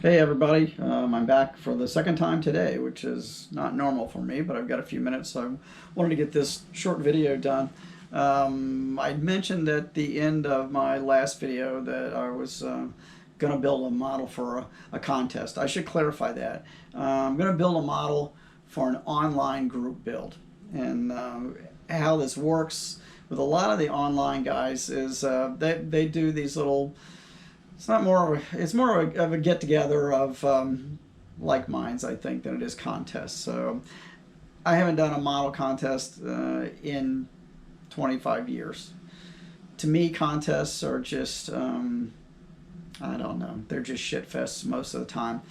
Hey everybody, I'm back for the second time today, which is not normal for me, but I've got a few minutes, so I wanted to get this short video done. I mentioned at the end of my last video that I was going to build a model for a contest. I should clarify that. I'm going to build a model for an online group build. And how this works with a lot of the online guys is they do these little... It's more of a get together of like minds, I think, than it is contests. So I haven't done a model contest in 25 years. To me, contests are just I don't know. They're just shit fests most of the time.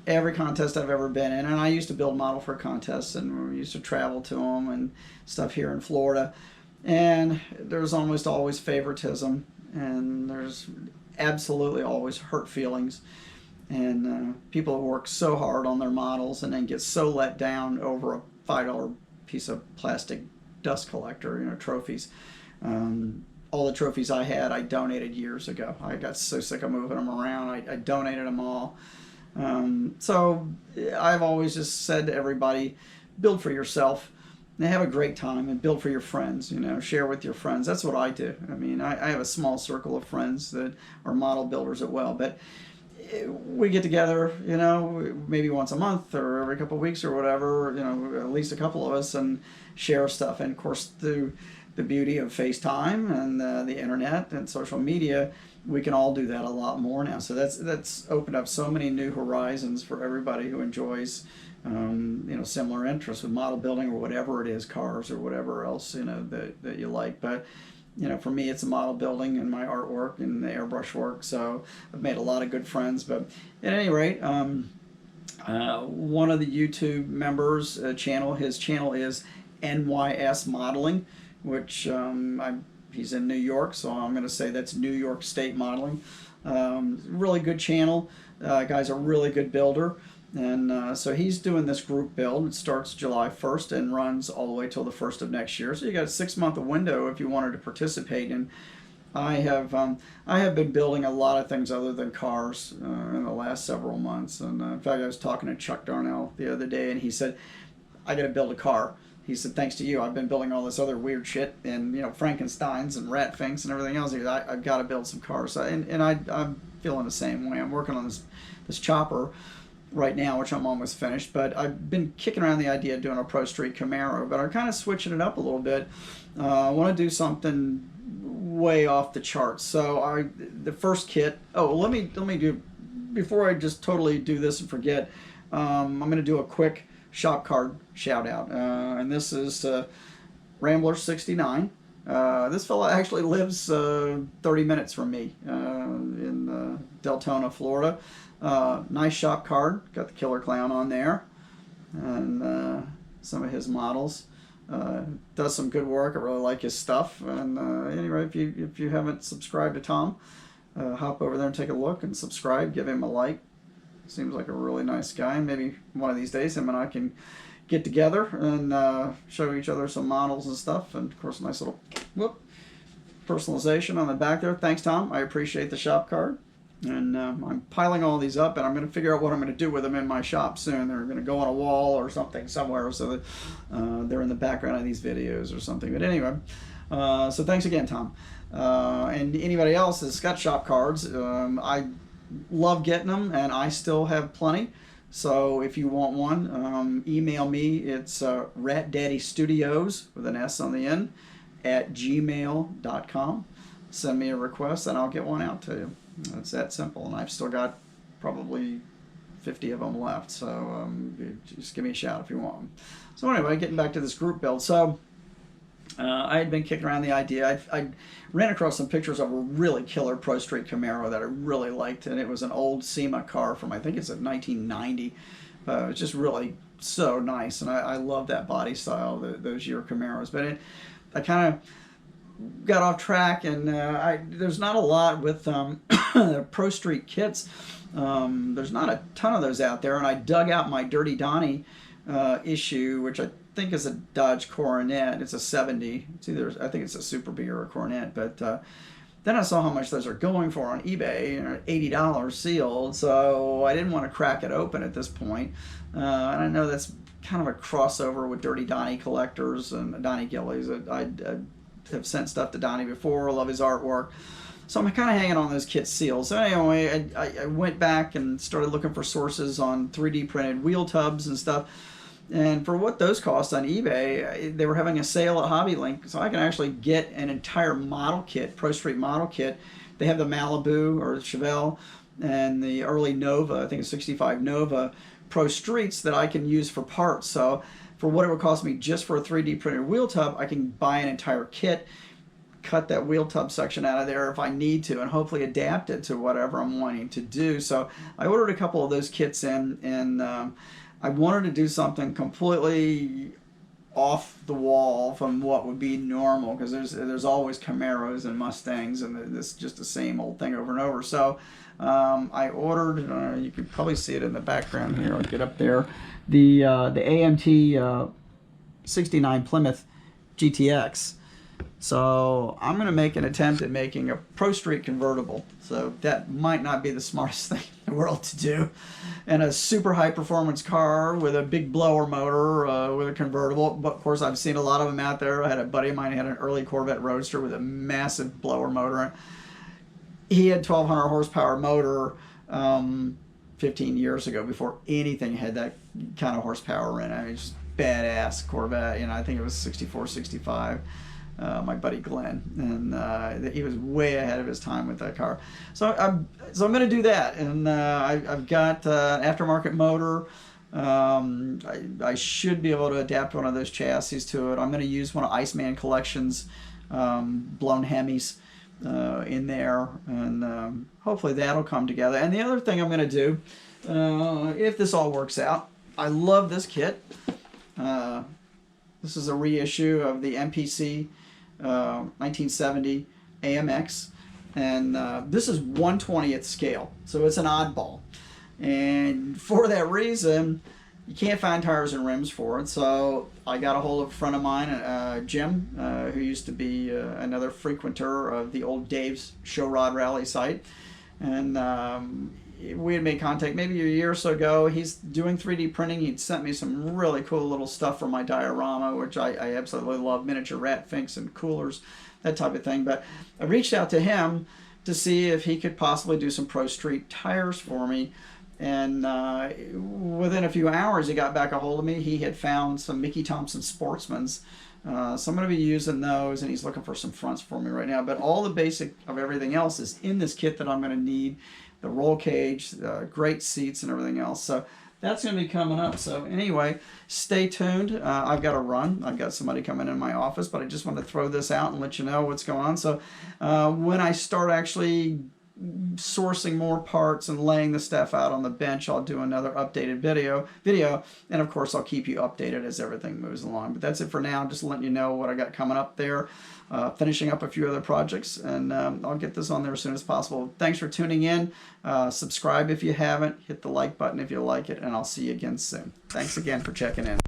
Every contest I've ever been in, and I used to build model for contests, and we used to travel to them and stuff here in Florida, and there's almost always favoritism, and there's absolutely always hurt feelings, and people who work so hard on their models and then get so let down over a $5 piece of plastic dust collector, trophies. All the trophies I had, I donated years ago. I got so sick of moving them around. I donated them all. So I've always just said to everybody, build for yourself. And have a great time and build for your friends, share with your friends. That's what I do. I mean, I have a small circle of friends that are model builders as well, but we get together, maybe once a month or every couple of weeks or whatever, at least a couple of us, and share stuff. And of course, through the beauty of FaceTime and the internet and social media, we can all do that a lot more now. So that's opened up so many new horizons for everybody who enjoys similar interests with model building or whatever it is, cars or whatever else, that you like. But, for me, it's the model building and my artwork and the airbrush work. So I've made a lot of good friends. But at any rate, one of the YouTube members' channel, his channel is NYS Modeling, which he's in New York, so I'm going to say that's New York State Modeling. Really good channel. Guy's a really good builder. And so he's doing this group build. It starts July 1st and runs all the way till the 1st of next year. So you got a 6-month window if you wanted to participate. And I have been building a lot of things other than cars in the last several months. And in fact, I was talking to Chuck Darnell the other day, and he said, I got to build a car. He said, thanks to you, I've been building all this other weird shit and, Frankensteins and rat finks and everything else. I've got to build some cars. And I'm feeling the same way. I'm working on this chopper right now, which I'm almost finished, but I've been kicking around the idea of doing a Pro Street Camaro, but I'm kind of switching it up a little bit. I want to do something way off the charts. So the first kit, let me do, before I just totally do this and forget, I'm going to do a quick shop card shout out, and this is Rambler 69. This fella actually lives 30 minutes from me in Deltona, Florida. Nice shop card, got the Killer Clown on there, and some of his models. Does some good work. I really like his stuff. And anyway, if you haven't subscribed to Tom, hop over there and take a look and subscribe. Give him a like. Seems like a really nice guy. Maybe one of these days him and I can get together and show each other some models and stuff. And of course, a nice little personalization on the back there. Thanks, Tom. I appreciate the shop card. And I'm piling all these up, and I'm going to figure out what I'm going to do with them in my shop soon. They're going to go on a wall or something somewhere so that they're in the background of these videos or something. But anyway, so thanks again, Tom. And anybody else that's got shop cards, I love getting them, and I still have plenty. So if you want one, email me. It's ratdaddystudios with an S on the end at gmail.com. Send me a request, and I'll get one out to you. It's that simple, and I've still got probably 50 of them left, so just give me a shout if you want them. So anyway, getting back to this group build. So I had been kicking around the idea. I ran across some pictures of a really killer Pro Street Camaro that I really liked, and it was an old SEMA car from, I think it's a 1990. It's just really so nice, and I love that body style, those year Camaros. But I kind of got off track, and there's not a lot with Pro Street kits. There's not a ton of those out there, and I dug out my Dirty Donnie issue, which I think is a Dodge Coronet. It's a 70. It's either, I think it's a Super Bee or a Coronet, but Then I saw how much those are going for on eBay, $80 sealed, so I didn't want to crack it open at this point. And I know that's kind of a crossover with Dirty Donnie collectors and Donnie Gillies. I have sent stuff to Donnie before, love his artwork. So I'm kind of hanging on those kit seals. So anyway, I went back and started looking for sources on 3D printed wheel tubs and stuff. And for what those cost on eBay, they were having a sale at HobbyLink, so I can actually get an entire model kit, Pro Street model kit. They have the Malibu or Chevelle and the early Nova, I think it's 65 Nova Pro Streets that I can use for parts. So for what it would cost me just for a 3D printed wheel tub, I can buy an entire kit, cut that wheel tub section out of there if I need to, and hopefully adapt it to whatever I'm wanting to do. So I ordered a couple of those kits in, and I wanted to do something completely off the wall from what would be normal, because there's always Camaros and Mustangs, and it's just the same old thing over and over. So I ordered, you could probably see it in the background here, I'll get up there, the AMT 69 Plymouth GTX. So I'm going to make an attempt at making a Pro Street convertible. So that might not be the smartest thing in the world to do. And a super high performance car with a big blower motor with a convertible. But of course I've seen a lot of them out there. I had a buddy of mine who had an early Corvette Roadster with a massive blower motor. He had 1,200 horsepower motor 15 years ago, before anything had that kind of horsepower in it. I mean, just badass Corvette. You know, I think it was 64, 65. My buddy Glenn, and he was way ahead of his time with that car. So I'm going to do that, and I've got an aftermarket motor. I should be able to adapt one of those chassis to it. I'm going to use one of Iceman Collection's blown Hemis in there, and hopefully that'll come together. And the other thing I'm going to do, if this all works out, I love this kit. This is a reissue of the MPC 1970 AMX, and this is 1/20th scale, so it's an oddball, and for that reason you can't find tires and rims for it. So I got a hold of a friend of mine, Jim, who used to be another frequenter of the old Dave's Show Rod Rally site, and we had made contact maybe a year or so ago. He's doing 3D printing. He'd sent me some really cool little stuff for my diorama, which I absolutely love, miniature rat finks and coolers, that type of thing. But I reached out to him to see if he could possibly do some Pro Street tires for me. And within a few hours, he got back a hold of me. He had found some Mickey Thompson Sportsmans. So I'm going to be using those, and he's looking for some fronts for me right now. But all the basic of everything else is in this kit that I'm going to need. The roll cage, great seats, and everything else. So that's going to be coming up. So anyway, stay tuned. I've got to run. I've got somebody coming in my office, but I just want to throw this out and let you know what's going on. So when I start actually sourcing more parts and laying the stuff out on the bench, I'll do another updated video, and of course I'll keep you updated as everything moves along. But that's it for now. Just letting you know what I got coming up there, finishing up a few other projects, and I'll get this on there as soon as possible. Thanks for tuning in. Subscribe if you haven't, hit the like button if you like it, and I'll see you again soon. Thanks again for checking in.